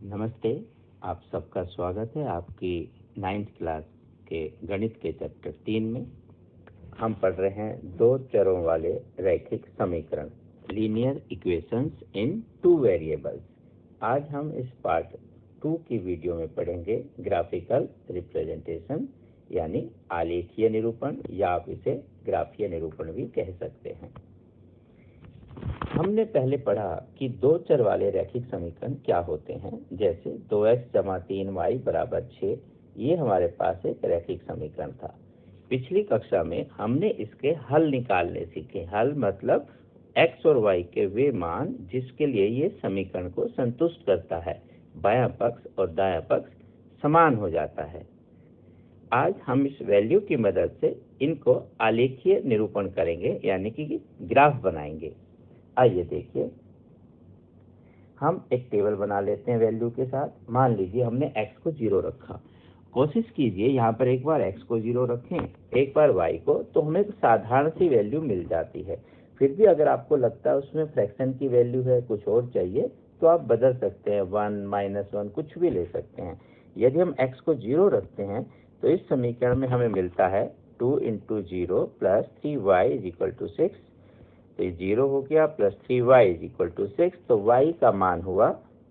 नमस्ते। आप सबका स्वागत है आपकी 9th क्लास के गणित के चैप्टर 3 में। हम पढ़ रहे हैं दो चरों वाले रैखिक समीकरण, लीनियर इक्वेशंस इन टू वेरिएबल्स। आज हम इस पार्ट 2 की वीडियो में पढ़ेंगे ग्राफिकल रिप्रेजेंटेशन, यानी आलेखीय निरूपण, या आप इसे ग्राफीय निरूपण भी कह सकते हैं। हमने पहले पढ़ा कि दो चर वाले रैखिक समीकरण क्या होते हैं। जैसे 2x = 3y = 6, ये हमारे पास एक रैखिक समीकरण था। पिछली कक्षा में हमने इसके हल निकालने सीखे। हल मतलब x और y के वे मान जिसके लिए ये समीकरण को संतुष्ट करता है, बायां पक्ष और दायां पक्ष समान हो जाता है। आज हम इस वैल्यू की मदद से इनको आलेखीय निरूपण करेंगे, यानी कि ग्राफ बनाएंगे। आइए देखिए, हम एक टेबल बना लेते हैं वैल्यू के साथ। मान लीजिए हमने x को 0 रखा। कोशिश कीजिए यहाँ पर एक बार x को 0 रखें, एक बार y को, तो हमें एक साधारण सी वैल्यू मिल जाती है। फिर भी अगर आपको लगता है उसमें फ्रैक्शन की वैल्यू है, कुछ और चाहिए, तो आप बदल सकते हैं, 1 - 1 कुछ भी ले सकते हैं। यदि हम x को 0 रखते हैं तो इस समीकरण में हमें मिलता है 2 × 0 + 3y = 6। तो ये 0 हो गया, प्लस 3y = 6, तो y का मान हुआ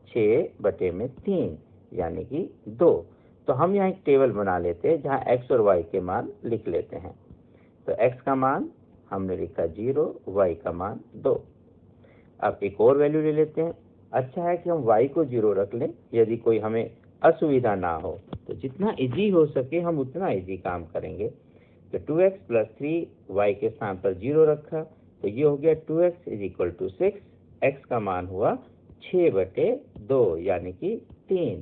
6/3, यानी कि 2। तो हम यहाँ एक टेबल बना लेते हैं जहाँ x और y के मान लिख लेते हैं। तो x का मान हमने लिखा 0, y का मान 2। अब एक और वैल्यू ले लेते हैं। अच्छा है कि हम y को 0 रख लें, यदि कोई हमें असुविधा ना हो, तो जितना इजी हो सके हम उतना इजी काम करेंगे। तो 2x + 3y के स्थान पर 0 रखा, तो ये हो गया 2x = 6, x का मान हुआ 6/2, यानी कि 3।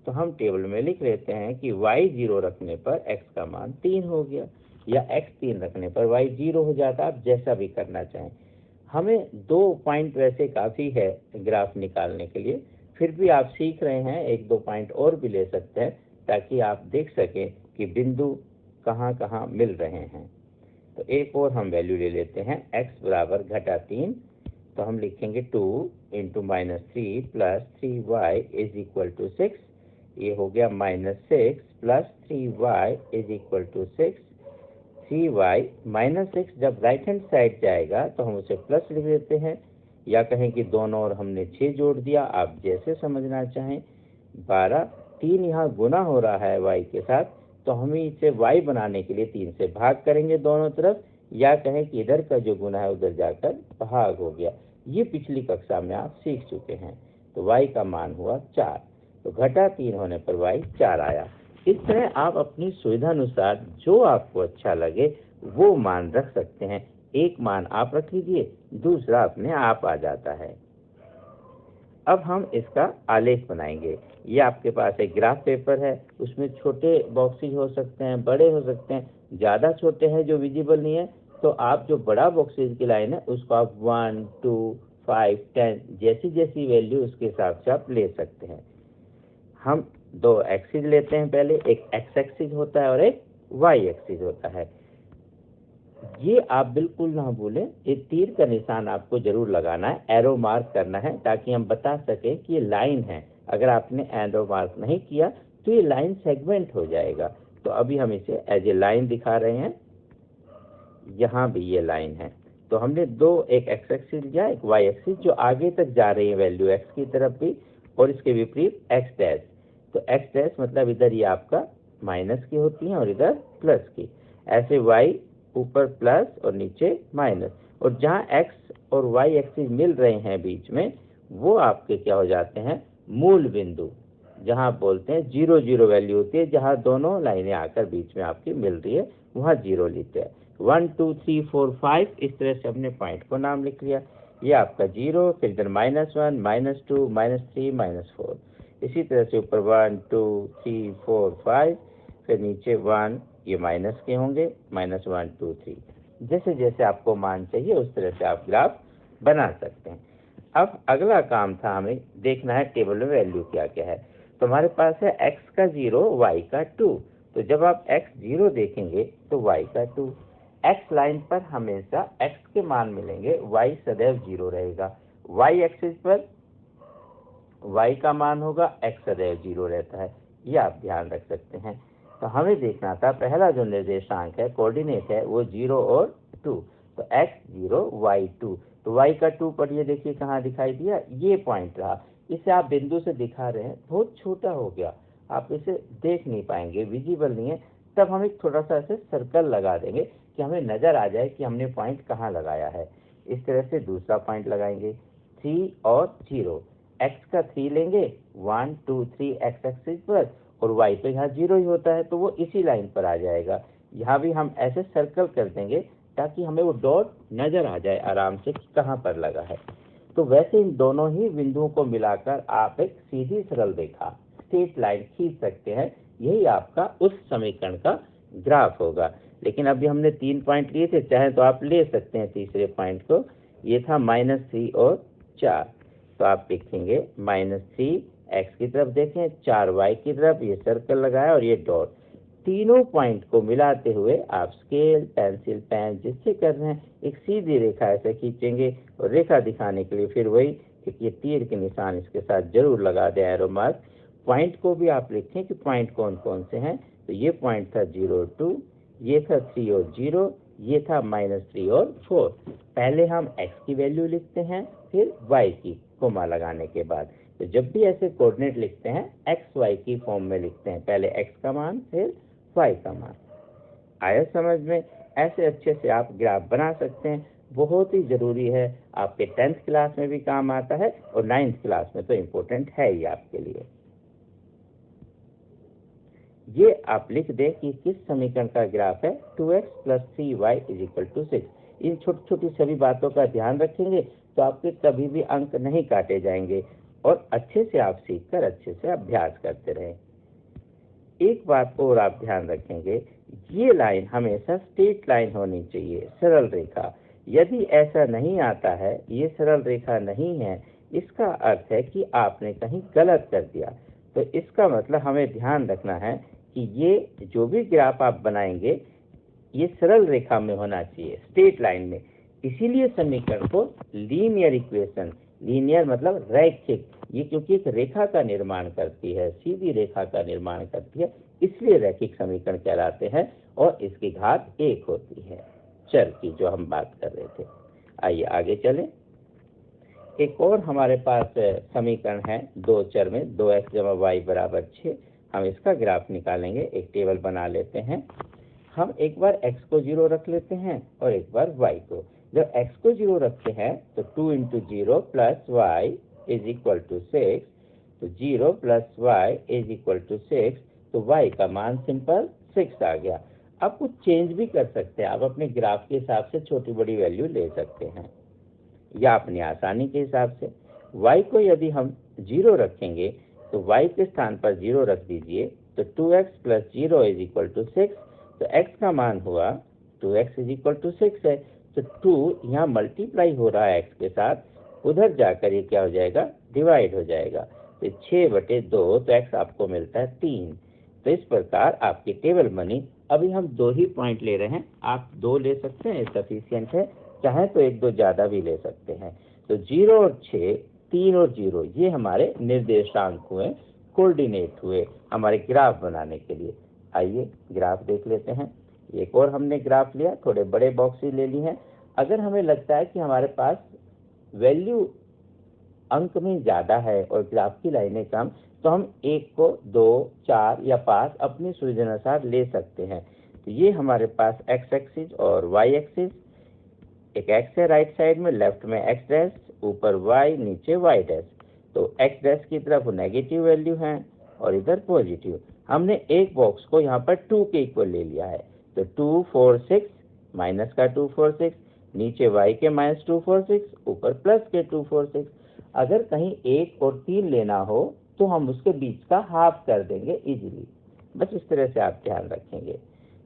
तो हम टेबल में लिख लेते हैं कि y 0 रखने पर x का मान 3 हो गया, या x 3 रखने पर y 0 हो जाता। आप जैसा भी करना चाहें। हमें 2 पॉइंट वैसे काफ़ी है ग्राफ निकालने के लिए, फिर भी आप सीख रहे हैं, 1-2 पॉइंट और भी ले सकते हैं ताकि आप देख सकें कि बिंदु कहाँ कहाँ मिल रहे हैं। तो एक और हम वैल्यू ले लेते हैं, x = -3, तो हम लिखेंगे 2 × -3 + 3y = 6। ये हो गया -6 + 3y = 6। 3y -6 जब राइट हैंड साइड जाएगा तो हम उसे प्लस लिख देते हैं, या कहें कि दोनों और हमने 6 जोड़ दिया, आप जैसे समझना चाहें। 12, 3 यहाँ गुना हो रहा है y के साथ, तो हम इसे y बनाने के लिए 3 से भाग करेंगे दोनों तरफ, या कहें कि इधर का जो गुना है उधर जाकर भाग हो गया। ये पिछली कक्षा में आप सीख चुके हैं। तो y का मान हुआ 4, तो -3 होने पर y 4 आया। इस तरह आप अपनी सुविधा अनुसार जो आपको अच्छा लगे वो मान रख सकते हैं। एक मान आप रख लीजिए, दूसरा अपने आप आ जाता है। अब हम इसका आलेख बनाएंगे। ये आपके पास एक ग्राफ पेपर है, उसमें छोटे बॉक्सेज हो सकते हैं, बड़े हो सकते हैं। ज़्यादा छोटे हैं जो विजिबल नहीं है, तो आप जो बड़ा बॉक्सेज की लाइन है उसको आप 1, 2, 5, 10 जैसी जैसी वैल्यू उसके हिसाब से आप ले सकते हैं। हम 2 एक्सिस लेते हैं। पहले एक x एक्सिस होता है और एक y एक्सिस होता है। ये आप बिल्कुल ना भूलें, ये तीर का निशान आपको जरूर लगाना है, एरो मार्क करना है, ताकि हम बता सकें कि ये लाइन है। अगर आपने एरो मार्क नहीं किया तो ये लाइन सेगमेंट हो जाएगा। तो अभी हम इसे एज ए लाइन दिखा रहे हैं। यहाँ भी ये लाइन है। तो हमने 2, एक x एक्सिस लिया, एक y एक्सिस, जो आगे तक जा रही है वैल्यू x की तरफ भी, और इसके विपरीत x डैश। तो x डैश मतलब इधर ये आपका माइनस की होती है और इधर प्लस की। ऐसे y ऊपर प्लस और नीचे माइनस, और जहाँ x और y एक्सिस मिल रहे हैं बीच में, वो आपके क्या हो जाते हैं, मूल बिंदु, जहाँ आप बोलते हैं 0, 0 वैल्यू होती है। जहाँ दोनों लाइनें आकर बीच में आपकी मिल रही है वहाँ 0 लिखते हैं। 1, 2, 3, 4, 5 इस तरह से अपने पॉइंट को नाम लिख लिया। ये आपका 0, फिर इधर -1, -2, -3, -4। इसी तरह से ऊपर 1, 2, 3, 4, 5, फिर नीचे 1, ये माइनस के होंगे, -1, 2, 3। जैसे जैसे आपको मान चाहिए उस तरह से आप ग्राफ बना सकते हैं। अब अगला काम था, हमें देखना है टेबल में वैल्यू क्या क्या है। तो हमारे पास है x का 0, y का 2। तो जब आप x 0 देखेंगे तो y का 2। x लाइन पर हमेशा x के मान मिलेंगे, y सदैव 0 रहेगा। y एक्सिस पर y का मान होगा, x सदैव 0 रहता है, ये आप ध्यान रख सकते हैं। तो हमें देखना था पहला जो निर्देशांक है, कोऑर्डिनेट है, वो 0 और 2, तो x 0 y 2, तो y का 2 पढ़िए, देखिए कहाँ दिखाई दिया, ये पॉइंट रहा। इसे आप बिंदु से दिखा रहे हैं, बहुत छोटा हो गया, आप इसे देख नहीं पाएंगे, विजिबल नहीं है, तब हम एक थोड़ा सा ऐसे सर्कल लगा देंगे कि हमें नजर आ जाए कि हमने पॉइंट कहाँ लगाया है। इस तरह से दूसरा पॉइंट लगाएंगे, 3 और 0, x का 3 लेंगे, 1 2 3 x एक्सिस पर, और y तो यहाँ 0 ही होता है, तो वो इसी लाइन पर आ जाएगा। यहाँ भी हम ऐसे सर्कल कर देंगे ताकि हमें वो डॉट नजर आ जाए आराम से कि कहाँ पर लगा है। तो वैसे इन दोनों ही बिंदुओं को मिलाकर आप एक सीधी सरल रेखा, स्ट्रेट लाइन खींच सकते हैं, यही आपका उस समीकरण का ग्राफ होगा। लेकिन अभी हमने 3 पॉइंट लिए थे, चाहे तो आप ले सकते हैं तीसरे पॉइंट को, ये था -3 और 4, तो आप लिखेंगे -3 x की तरफ देखें, 4 y की तरफ, ये सर्कल लगाया और ये डॉट, तीनों पॉइंट को मिलाते हुए आप स्केल, पेंसिल, पेन जिससे कर रहे हैं एक सीधी रेखा ऐसे खींचेंगे, और रेखा दिखाने के लिए फिर वही ये तीर के निशान इसके साथ जरूर लगा दें, एरो मार्क। पॉइंट को भी आप लिखें कि पॉइंट कौन कौन से हैं, तो ये पॉइंट था 0 2, ये था 3 और 0, ये था -3 और 4। पहले हम x की वैल्यू लिखते हैं, फिर y की, कोमा लगाने के बाद। तो जब भी ऐसे कोऑर्डिनेट लिखते हैं x y की फॉर्म में लिखते हैं, पहले x का मान फिर y का मान। आया समझ में? ऐसे अच्छे से आप ग्राफ बना सकते हैं, बहुत ही जरूरी है, आपके 10th क्लास में भी काम आता है और 9th क्लास में तो इम्पोर्टेंट है ही आपके लिए। ये आप लिख दें कि किस समीकरण का ग्राफ है, 2x + 3y = 6। इन छोटी छोटी सभी बातों का ध्यान रखेंगे तो आपके कभी भी अंक नहीं काटे जाएंगे, और अच्छे से आप सीखकर अच्छे से अभ्यास करते रहें। एक बात और आप ध्यान रखेंगे, ये लाइन हमेशा स्ट्रेट लाइन होनी चाहिए, सरल रेखा। यदि ऐसा नहीं आता है, ये सरल रेखा नहीं है, इसका अर्थ है कि आपने कहीं गलत कर दिया। तो इसका मतलब हमें ध्यान रखना है कि ये जो भी ग्राफ आप बनाएंगे, ये सरल रेखा में होना चाहिए, स्ट्रेट लाइन में। इसीलिए समीकरण को लीनियर इक्वेशन, लीनियर मतलब रैखिक, ये क्योंकि एक रेखा का निर्माण करती है, सीधी रेखा का निर्माण करती है, इसलिए रैखिक समीकरण कहलाते हैं, और इसकी घात 1 होती है, चर की, जो हम बात कर रहे थे। आइए आगे चलें। एक और हमारे पास समीकरण है, 2 चर में, 2x + y = 6। हम इसका ग्राफ निकालेंगे, एक टेबल बना लेते हैं। हम एक बार x को 0 रख लेते हैं और एक बार y को। जब x को 0 रखते हैं तो 2 × 0 + y = 6, तो 0 + y = 6, तो y का मान सिंपल 6 आ गया। आप कुछ चेंज भी कर सकते हैं, आप अपने ग्राफ के हिसाब से छोटी बड़ी वैल्यू ले सकते हैं, या अपनी आसानी के हिसाब से। y को यदि हम 0 रखेंगे तो y के स्थान पर 0 रख दीजिए, तो 2x + 0 = 6, तो x का मान हुआ 2x = 6 है, तो 2 यहाँ मल्टीप्लाई हो रहा है x के साथ, उधर जाकर ये क्या हो जाएगा, डिवाइड हो जाएगा, तो 6/2, तो x आपको मिलता है 3। तो इस प्रकार आपकी टेबल बनी। अभी हम 2 ही पॉइंट ले रहे हैं, आप 2 ले सकते हैं, सफिशिएंट है, चाहे तो 1-2 ज़्यादा भी ले सकते हैं। तो 0 और 6, 3 और 0, ये हमारे निर्देशांक हुए, कोऑर्डिनेट हुए हमारे ग्राफ बनाने के लिए। आइए ग्राफ देख लेते हैं। एक और हमने ग्राफ लिया, थोड़े बड़े बॉक्स ही ले लिए हैं। अगर हमें लगता है कि हमारे पास वैल्यू अंक में ज़्यादा है और ग्राफ की लाइनें कम, तो हम 1 को 2, 4 या 5 अपनी सुविधानुसार ले सकते हैं। तो ये हमारे पास x एक्सिस और y एक्सिस, एक x है राइट साइड में, लेफ्ट में x डैश, ऊपर y, नीचे y डैश। तो x डैश की तरफ नेगेटिव वैल्यू है और इधर पॉजिटिव। हमने एक बॉक्स को यहाँ पर 2 के इक्वल ले लिया है, तो 2 4 6, माइनस का 2 4 6, नीचे y के -2 4 6, ऊपर प्लस के 2 4 6। अगर कहीं 1 और 3 लेना हो तो हम उसके बीच का हाफ कर देंगे इजीली, बस इस तरह से आप ध्यान रखेंगे।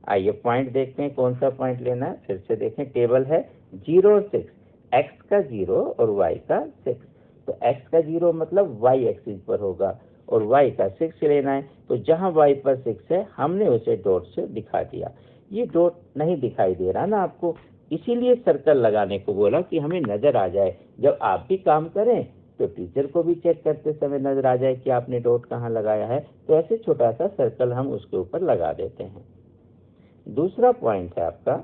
आइए पॉइंट देखते हैं, कौन सा पॉइंट लेना है। फिर से देखें, टेबल है 0 और 6, x का 0 और y का 6, तो x का 0 मतलब y एक्सिस पर होगा और y का 6 लेना है, तो जहां y पर 6 है हमने उसे डॉट से दिखा दिया। ये डॉट नहीं दिखाई दे रहा ना आपको, इसीलिए सर्कल लगाने को बोला कि हमें नजर आ जाए, जब आप भी काम करें तो टीचर को भी चेक करते समय नजर आ जाए कि आपने डॉट कहाँ लगाया है, तो ऐसे छोटा सा सर्कल हम उसके ऊपर लगा देते हैं। दूसरा पॉइंट है आपका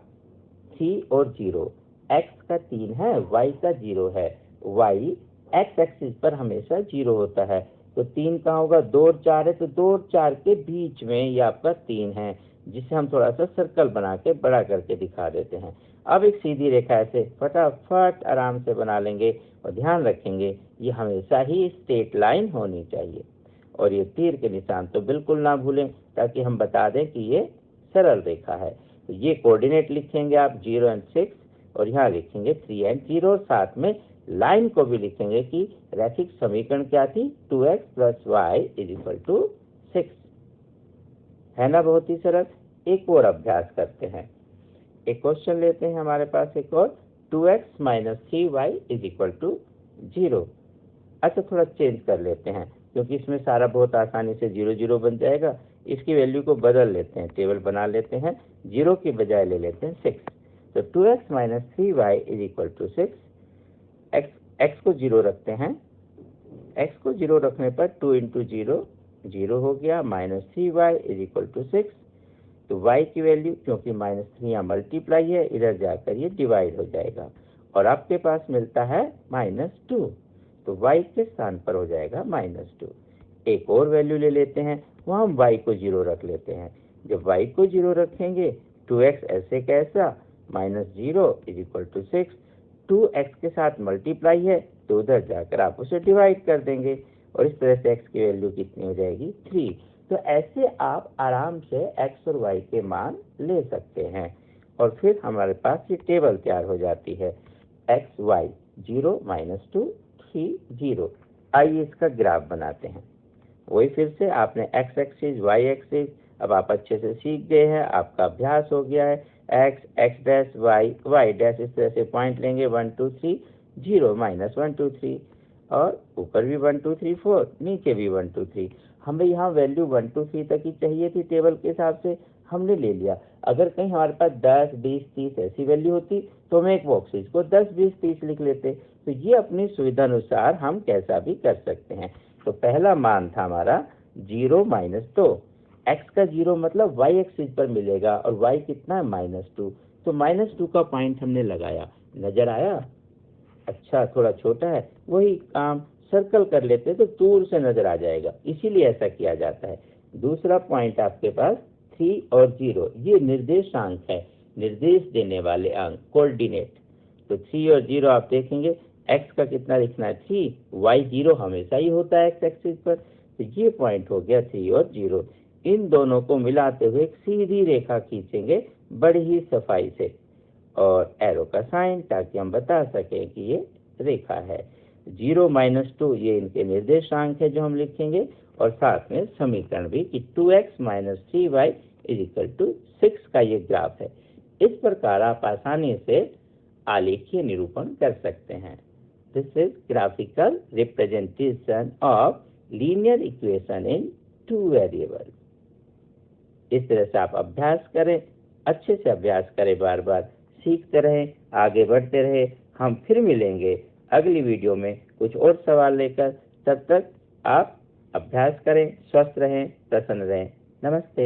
3 और 0। x का 3 है, y का 0 है। y x एक्सिस पर हमेशा 0 होता है, तो 3 कहाँ होगा, 2 और 4 है, तो 2 और 4 के बीच में ये आपका 3 है, जिसे हम थोड़ा सा सर्कल बना के बड़ा करके दिखा देते हैं। अब एक सीधी रेखा ऐसे फटाफट आराम से बना लेंगे और ध्यान रखेंगे ये हमेशा ही स्ट्रेट लाइन होनी चाहिए, और ये तीर के निशान तो बिल्कुल ना भूलें, ताकि हम बता दें कि ये सरल रेखा है। तो ये कोऑर्डिनेट लिखेंगे आप 0 और 6, और यहाँ लिखेंगे 3 और 0, और साथ में लाइन को भी लिखेंगे कि रैखिक समीकरण क्या थी, 2x + y = 6 है ना। बहुत ही सरल। एक और अभ्यास करते हैं, एक क्वेश्चन लेते हैं हमारे पास एक और, 2x - 3y = 0। अच्छा, थोड़ा चेंज कर लेते हैं, क्योंकि इसमें सारा बहुत आसानी से 0 0 बन जाएगा। इसकी वैल्यू को बदल लेते हैं, टेबल बना लेते हैं, 0 की बजाय ले लेते हैं 6। तो 2x - 3y = 6। x को 0 रखते हैं, x को 0 रखने पर 2 × 0 0 हो गया, -3y = 6। तो y की वैल्यू, क्योंकि -3 यहाँ मल्टीप्लाई है, इधर जाकर ये डिवाइड हो जाएगा, और आपके पास मिलता है -2। तो y के स्थान पर हो जाएगा -2। एक और वैल्यू ले लेते हैं, वहाँ हम y को 0 रख लेते हैं। जब y को 0 रखेंगे, 2x ऐसे कैसा, -0 = 6। 2x के साथ मल्टीप्लाई है, तो उधर जाकर आप उसे डिवाइड कर देंगे, और इस तरह से x की वैल्यू कितनी हो जाएगी, 3। तो ऐसे आप आराम से x और y के मान ले सकते हैं, और फिर हमारे पास ये टेबल तैयार हो जाती है, x y 0 -2 3 0। आइए इसका ग्राफ बनाते हैं। वही फिर से आपने x एक्सिस y एक्सिस अब आप अच्छे से सीख गए हैं, आपका अभ्यास हो गया है। x x dash y dash, इस तरह से पॉइंट लेंगे 1 2 3 0 -1 2 3, और ऊपर भी 1 2 3 4, नीचे भी 1 2 3। हमें यहाँ वैल्यू 1 2 3 तक ही चाहिए थी, टेबल के हिसाब से हमने ले लिया। अगर कहीं हमारे पास 10 20 30 ऐसी वैल्यू होती, तो हम एक बॉक्स इसको 10 20 30 लिख लेते। तो ये अपनी सुविधा अनुसार हम कैसा भी कर सकते हैं। तो पहला मान था हमारा 0 -2। x का 0 मतलब y एक्सिस पर मिलेगा, और y कितना है, -2। तो -2 का पॉइंट हमने लगाया, नजर आया। अच्छा, थोड़ा छोटा है, वही काम सर्कल कर लेते तो दूर से नजर आ जाएगा, इसीलिए ऐसा किया जाता है। दूसरा पॉइंट आपके पास 3 और 0, ये निर्देशांक है, निर्देश देने वाले अंक, कोऑर्डिनेट। तो 3 और 0 आप देखेंगे, x का कितना लिखना है, 3, y 0 हमेशा ही होता है x एक्सिस पर, तो ये पॉइंट हो गया 3 और 0। इन दोनों को मिलाते हुए एक सीधी रेखा खींचेंगे बड़ी ही सफाई से, और एरो का साइन, ताकि हम बता सकें कि ये रेखा है। 0 -2 ये इनके निर्देशांक है जो हम लिखेंगे, और साथ में समीकरण भी कि 2x - 3y = 6 का ये ग्राफ है। इस प्रकार आप आसानी से आलेखीय निरूपण कर सकते हैं। This is graphical representation of linear equation in 2 variable. इस तरह से आप अभ्यास करें, अच्छे से अभ्यास करें, बार बार सीखते रहें, आगे बढ़ते रहे। हम फिर मिलेंगे अगली वीडियो में कुछ और सवाल लेकर। तब तक आप अभ्यास करें, स्वस्थ रहें, प्रसन्न रहें। नमस्ते।